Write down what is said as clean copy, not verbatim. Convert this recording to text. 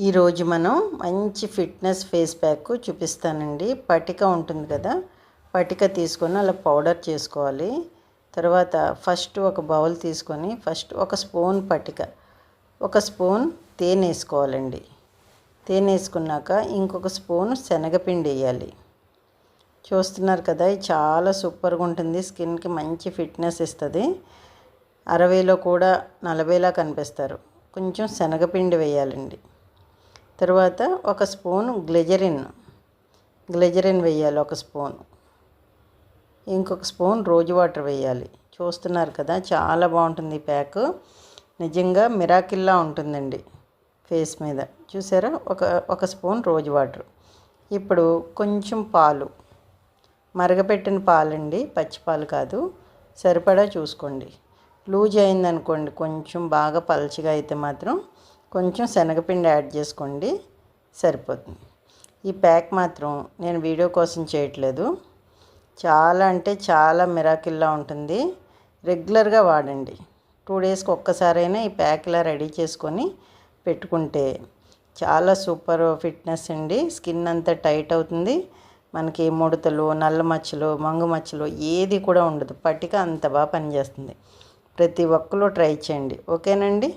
ఈరోజు మనం మంచి ఫిట్నెస్ ఫేస్ ప్యాక్ చూపిస్తానండి. పటిక ఉంటుంది కదా, పటిక తీసుకొని అలా పౌడర్ చేసుకోవాలి. తర్వాత ఫస్ట్ ఒక బౌల్ తీసుకొని ఫస్ట్ ఒక స్పూన్ పటిక, ఒక స్పూన్ తేనె వేసుకోవాలండి. తేనె వేసుకున్నాక ఇంకొక స్పూన్ శనగపిండి వేయాలి. చూస్తున్నారు కదా, ఇది చాలా సూపర్గా ఉంటుంది. స్కిన్కి మంచి ఫిట్నెస్ ఇస్తుంది. 60లో కూడా 40లా కనిపిస్తారు. కొంచెం శనగపిండి వేయాలండి. తర్వాత ఒక స్పూన్ గ్లిజరిన్ వేయాలి, ఒక స్పూన్. ఇంకొక స్పూన్ రోజ్ వాటర్ వేయాలి. చూస్తున్నారు కదా, చాలా బాగుంటుంది ఈ ప్యాక్. నిజంగా మిరాకిల్లా ఉంటుందండి ఫేస్ మీద. చూసారా, ఒక స్పూన్ రోజ్ వాటర్. ఇప్పుడు కొంచెం పాలు, మరగపెట్టిన పాలండి, పచ్చి పాలు కాదు. సరిపడా చూసుకోండి. లూజ్ అయిందనుకోండి, కొంచెం బాగా పల్చగా అయితే మాత్రం కొంచెం శనగపిండి యాడ్ చేసుకోండి, సరిపోతుంది. ఈ ప్యాక్ మాత్రం నేను వీడియో కోసం చేయట్లేదు. చాలా అంటే చాలా మిరాకిల్లా ఉంటుంది. రెగ్యులర్గా వాడండి. 2 డేస్కి ఒక్కసారైనా ఈ ప్యాక్ ఇలా రెడీ చేసుకొని పెట్టుకుంటే చాలా సూపర్ ఫిట్నెస్ అండి. స్కిన్ అంతా టైట్ అవుతుంది. మనకి ముడతలు, నల్ల మచ్చలు, మంగు మచ్చలు ఏది కూడా ఉండదు. పట్టిక అంత బాగా పనిచేస్తుంది. ప్రతి ఒక్కరు ట్రై చేయండి. ఓకేనండి.